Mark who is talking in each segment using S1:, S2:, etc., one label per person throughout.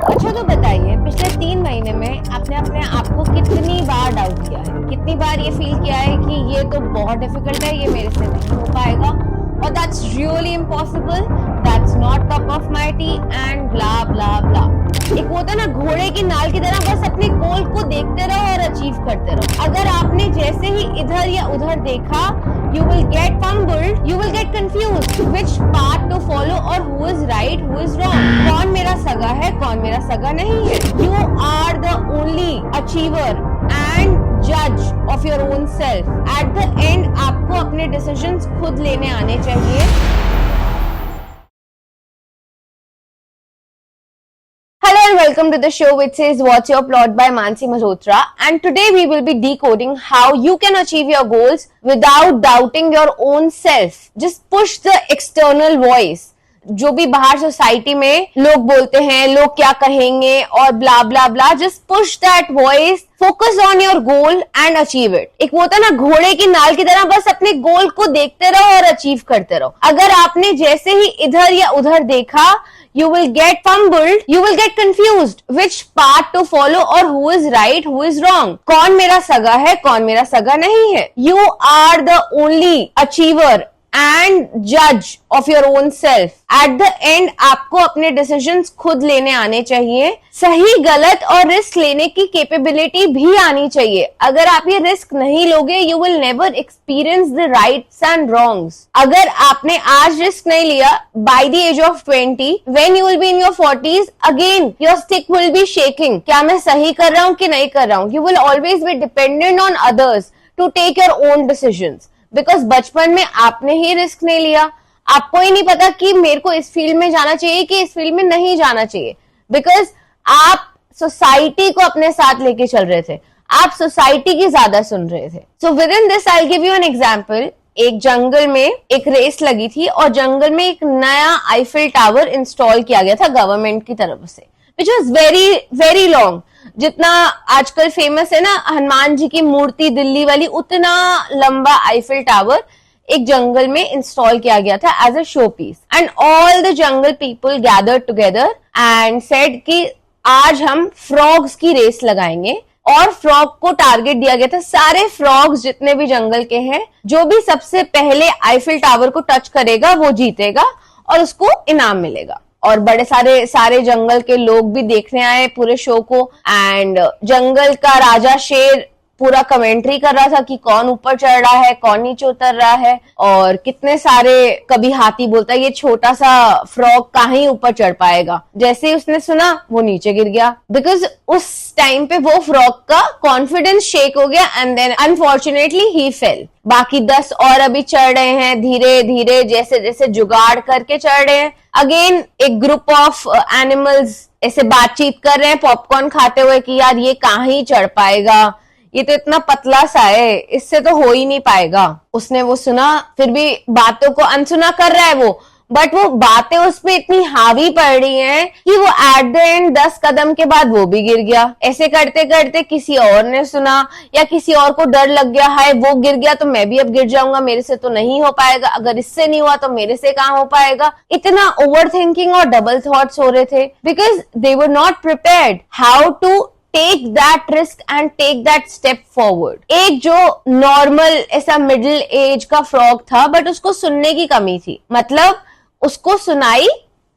S1: अच्छा तो बताइए, पिछले 3 महीने में आपने अपने आप को कितनी बार डाउट किया है, कितनी बार ये फील किया है कि ये तो बहुत डिफिकल्ट है, ये मेरे से नहीं हो पाएगा, और that's really impossible, that's not cup of my tea and blah blah blah. एक होता है ना घोड़े की नाल की तरह, बस अपने गोल को देखते रहो और अचीव करते रहो। अगर आपने जैसे ही इधर या उधर देखा, you will get fumbled, you will get confused which path to follow or who is right, who is wrong. कौन मेरा सगा है, कौन मेरा सगा नहीं है। You are the only achiever and judge of your own self. At the end, आपको अपने decisions खुद लेने आने चाहिए। Hello and welcome to the show which says What's Your Plot by Mansi Malhotra, and today we will be decoding how you can achieve your goals without doubting your own self. Just push the external voice. जो भी बाहर society में लोग बोलते हैं, लोग क्या कहेंगे और ब्ला blah blah, just push that voice, focus on your goal and achieve it. एक वो होता है ना घोड़े की नाल की तरह, बस अपने गोल को देखते रहो और अचीव करते रहो। अगर आपने जैसे ही इधर या उधर देखा, you will get fumbled, you will get confused which path to follow or who is right, who is wrong. कौन मेरा सगा है, कौन मेरा सगा नहीं है। You are the only achiever and judge of your own self. At the end, आपको अपने decisions खुद लेने आने चाहिए। सही गलत और रिस्क लेने की कैपेबिलिटी भी आनी चाहिए। अगर आप ये रिस्क नहीं लोगे, you will never experience the rights and wrongs. अगर आपने आज रिस्क नहीं लिया, by the age of 20, when you will be in your 40s, again your stick will be shaking. क्या मैं सही कर रहा हूँ कि नहीं कर रहा हूँ? You will always be dependent on others to take your own decisions. Because बचपन में आपने ही रिस्क नहीं लिया, आपको ही नहीं पता कि मेरे को इस फील्ड में जाना चाहिए कि इस फील्ड में नहीं जाना चाहिए, बिकॉज आप सोसाइटी को अपने साथ लेके चल रहे थे, आप सोसाइटी की ज्यादा सुन रहे थे। So with in this I give you an example. एक जंगल में एक रेस लगी थी और जंगल में एक नया आईफिल टावर इंस्टॉल किया गया था गवर्नमेंट की तरफ से, which was very very long. जितना आजकल फेमस है ना हनुमान जी की मूर्ति दिल्ली वाली, उतना लंबा आईफिल टावर एक जंगल में इंस्टॉल किया गया था as a show piece. And all the jungle people gathered together and said कि आज हम फ्रॉग्स की रेस लगाएंगे, और फ्रॉग को टारगेट दिया गया था। सारे फ्रॉग्स जितने भी जंगल के हैं, जो भी सबसे पहले आईफिल टावर को टच करेगा वो जीतेगा और उसको इनाम मिलेगा। और बड़े सारे जंगल के लोग भी देखने आए पूरे शो को, एंड जंगल का राजा शेर पूरा कमेंट्री कर रहा था कि कौन ऊपर चढ़ रहा है, कौन नीचे उतर रहा है, और कितने सारे, कभी हाथी बोलता है ये छोटा सा फ्रॉग कहाँ ही ऊपर चढ़ पाएगा। जैसे ही उसने सुना वो नीचे गिर गया, बिकॉज उस टाइम पे वो फ्रॉग का कॉन्फिडेंस शेक हो गया and then unfortunately he fail. बाकी 10 और अभी चढ़ रहे हैं, धीरे धीरे जैसे जैसे जुगाड़ करके चढ़ रहे हैं। अगेन एक ग्रुप ऑफ एनिमल्स ऐसे बातचीत कर रहे हैं पॉपकॉर्न खाते हुए कि यार ये कहाँ ही चढ़ पाएगा, ये तो इतना पतला सा है, इससे तो हो ही नहीं पाएगा। उसने वो सुना, फिर भी बातों को अनसुना कर रहा है वो, बट वो बातें उस पे इतनी हावी पड़ रही हैं कि वो एट द एंड 10 कदम के बाद वो भी गिर गया। ऐसे करते करते किसी और ने सुना या किसी और को डर लग गया, हाय वो गिर गया तो मैं भी अब गिर जाऊंगा, मेरे से तो नहीं हो पाएगा, अगर इससे नहीं हुआ तो मेरे से कहाँ हो पाएगा। इतना ओवर थिंकिंग और डबल थॉट्स हो रहे थे, because they were not prepared how to take that risk and take that step forward. एक जो नॉर्मल ऐसा मिडिल एज का फ्रॉग था, बट उसको सुनने की कमी थी, मतलब उसको सुनाई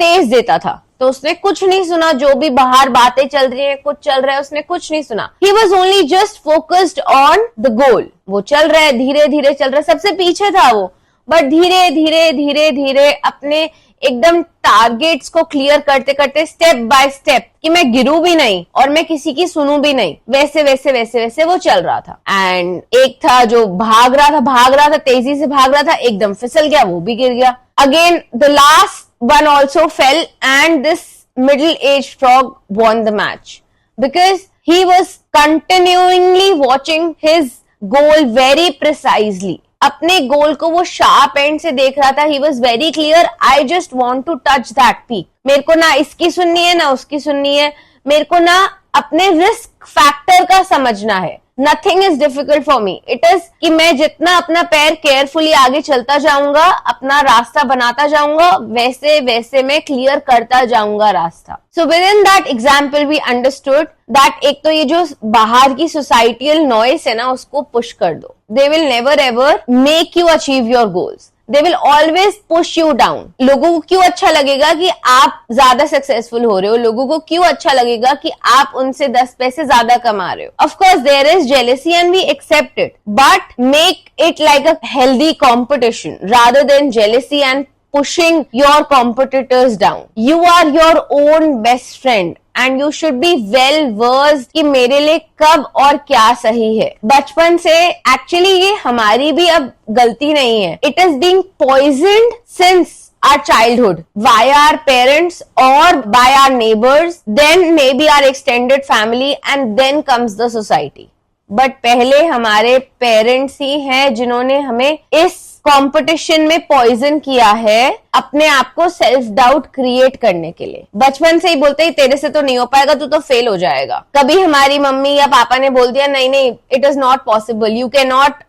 S1: तेज देता था, तो उसने कुछ नहीं सुना। जो भी बाहर बातें चल रही है, कुछ चल रहा है, उसने कुछ नहीं सुना। He was only just focused on the goal. वो चल रहा है, धीरे धीरे चल रहा है, सबसे पीछे था वो, बट धीरे धीरे धीरे धीरे अपने एकदम टारगेट्स को क्लियर करते करते स्टेप बाय स्टेप, कि मैं गिरूं भी नहीं और मैं किसी की सुनूं भी नहीं, वैसे वैसे वैसे वैसे वो चल रहा था। एंड एक था जो भाग रहा था, तेजी से भाग रहा था, एकदम फिसल गया, वो भी गिर गया। Again the last one also fail and this middle age frog won the match because he was continually watching his goal very precisely. अपने गोल को वो शार्प एंड से देख रहा था। He was very clear, I just want to touch that peak. मेरे को ना इसकी सुननी है ना उसकी सुननी है, मेरे को ना अपने रिस्क फैक्टर का समझना है, nothing is difficult for me. It is कि मैं जितना अपना पैर केयरफुली आगे चलता जाऊंगा, अपना रास्ता बनाता जाऊंगा, वैसे वैसे मैं क्लियर करता जाऊंगा रास्ता. So within that example we understood that एक तो ये जो बाहर की सोसाइटियल नॉइस है ना, उसको पुश कर दो. They will never ever make you achieve your goals. They will always push you down. लोगों को क्यों अच्छा लगेगा कि आप ज्यादा सक्सेसफुल हो रहे हो? लोगों को क्यों अच्छा लगेगा कि आप उनसे 10 पैसे ज्यादा कमा रहे हो? Of course, there is jealousy and we accept it. But make it like a healthy competition rather than jealousy and pushing your competitors down. You are your own best friend. And you should be well versed कि मेरे लिए कब और क्या सही है. बचपन से एक्चुअली ये हमारी भी अब गलती नहीं है. It is being poisoned since our childhood by our parents or by our neighbors, then maybe our extended family, and then comes the society. But पहले हमारे पेरेंट्स ही हैं जिन्होंने हमें इस कंपटीशन में पॉइजन किया है अपने आप को सेल्फ डाउट क्रिएट करने के लिए. बचपन से ही बोलते ही तेरे से तो नहीं हो पाएगा, तू तो फेल हो जाएगा. कभी हमारी मम्मी या पापा ने बोल दिया नहीं नहीं, it is not possible, you can not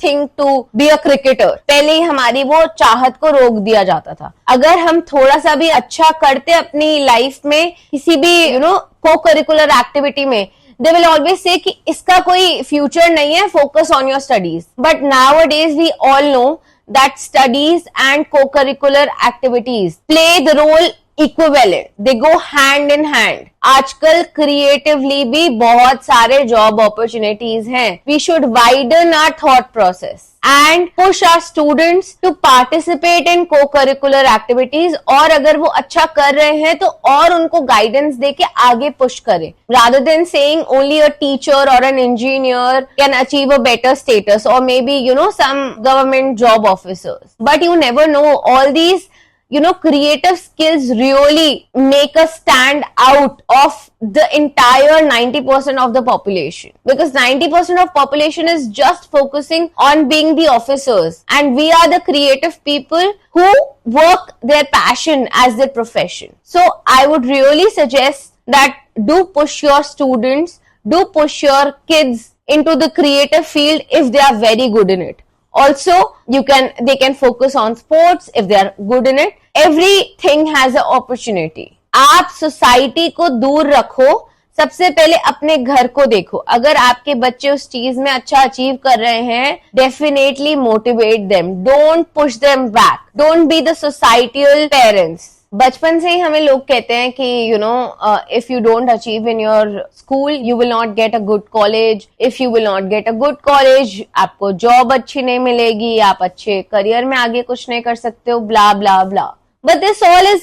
S1: think to be a cricketer. पहले ही हमारी वो चाहत को रोक दिया जाता था. अगर हम थोड़ा सा भी अच्छा करते अपनी लाइफ में किसी भी को करिकुलर एक्टिविटी में, they will always say कि इसका कोई future नहीं है, focus on your studies. But nowadays we all know that studies and co-curricular activities play the role equivalent. They go hand in hand. आजकल क्रिएटिवली भी बहुत सारे जॉब अपॉर्चुनिटीज हैं. We should widen our thought process and push our students to participate in co-curricular activities. और अगर वो अच्छा कर रहे हैं तो और उनको गाइडेंस दे के आगे पुश करें, rather than saying only a teacher or an engineer can achieve a better status, or maybe some government job officers. But you never know. All these creative skills really make us stand out of the entire 90% of the population, because 90% of population is just focusing on being the officers, and we are the creative people who work their passion as their profession. So I would really suggest that do push your students, do push your kids into the creative field if they are very good in it. Also, they can focus on sports if they are good in it. Everything has an opportunity. आप society को दूर रखो, सबसे पहले अपने घर को देखो. अगर आपके बच्चे उस चीज में अच्छा अचीव कर रहे हैं, definitely motivate them, don't push them back, don't be the societal parents. बचपन से ही हमें लोग कहते हैं कि if you don't achieve in your school you will not get a good college. If you will not get a good college, आपको job अच्छी नहीं मिलेगी, आप अच्छे करियर में आगे कुछ नहीं कर सकते हो, blah blah blah. But this all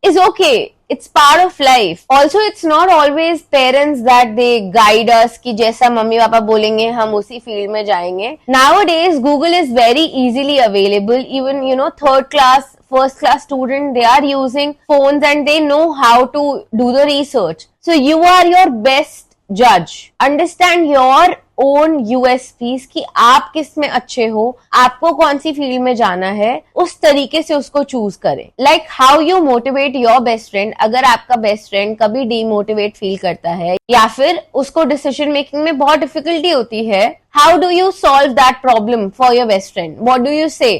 S1: is okay. It's part of life. Also, it's not always parents that they guide us कि जैसा मम्मी पापा बोलेंगे हम उसी फील्ड में जाएंगे. Nowadays, Google is very easily available. Even third class, first class student, they are using phones and they know how to do the research. So you are your best judge. Understand your own USPs कि आप किस में अच्छे हो, आपको कौन सी field में जाना है, उस तरीके से उसको चूज करें. Like how you motivate your best friend. अगर आपका बेस्ट फ्रेंड कभी डीमोटिवेट फील करता है या फिर उसको डिसीजन मेकिंग में बहुत डिफिकल्टी होती है, how do you solve that problem for your best friend? What do you say?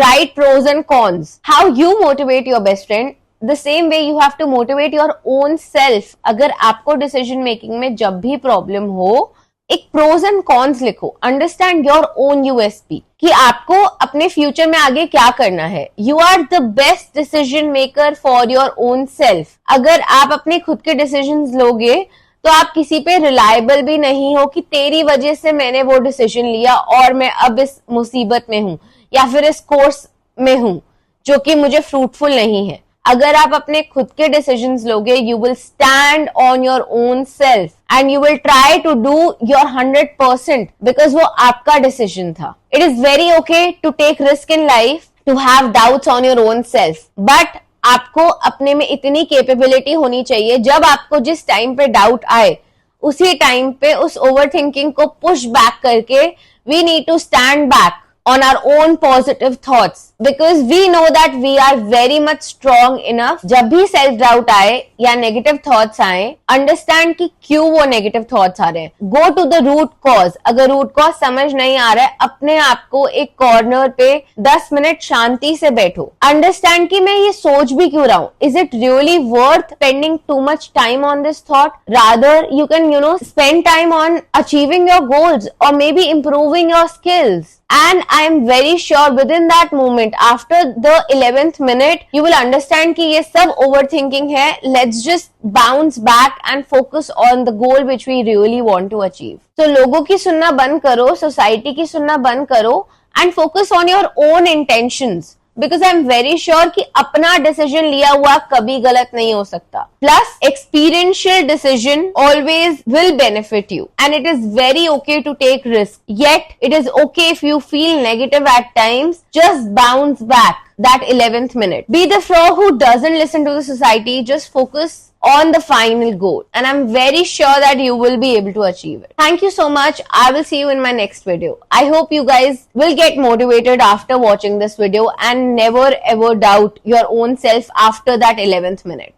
S1: Write pros and cons. How you motivate your best friend, the same way you have to motivate your own self. अगर आपको decision making में जब भी problem हो, एक pros and cons लिखो. Understand your own USP कि आपको अपने फ्यूचर में आगे क्या करना है. You are the best decision maker for your own self. अगर आप अपने खुद के डिसीजंस लोगे तो आप किसी पे रिलायबल भी नहीं हो कि तेरी वजह से मैंने वो डिसीजन लिया और मैं अब इस मुसीबत में हूं या फिर इस कोर्स में हूं जो कि मुझे फ्रूटफुल नहीं है. अगर आप अपने खुद के डिसीजंस लोगे, you will stand on your own self and you will try to do your 100% because वो आपका डिसीजन था. It is very okay to take risk in life, to have doubts on your own self, but आपको अपने में इतनी capability होनी चाहिए जब आपको जिस टाइम पे डाउट आए उसी टाइम पे उस ओवर थिंकिंग को पुश बैक करके we need to stand back on our own positive thoughts, because we know that we are very much strong enough. जब भी self doubt आए या negative thoughts आए, understand कि क्यों वो negative thoughts आ रहे हैं. Go to the root cause. अगर root cause समझ नहीं आ रहा है, अपने आप को एक corner पे 10 मिनट शांति से बैठो. Understand कि मैं ये सोच भी क्यों रहा हूँ. Is it really worth spending too much time on this thought? Rather, you can, spend time on achieving your goals or maybe improving your skills. And I am very sure within that moment, after the 11th minute, you will understand कि ये सब overthinking है. Let's just bounce back and focus on the goal which we really want to achieve. So लोगों की सुनना बंद करो, society की सुनना बंद करो, and focus on your own intentions. Because I'm very sure कि अपना decision लिया हुआ कभी गलत नहीं हो सकता. Plus, experiential decision always will benefit you. And it is very okay to take risk. Yet, it is okay if you feel negative at times. Just bounce back that 11th minute. Be the frog who doesn't listen to the society. Just focus on the final goal, and I'm very sure that you will be able to achieve it. Thank you so much. I will see you in my next video. I hope you guys will get motivated after watching this video and never ever doubt your own self after that 11th minute.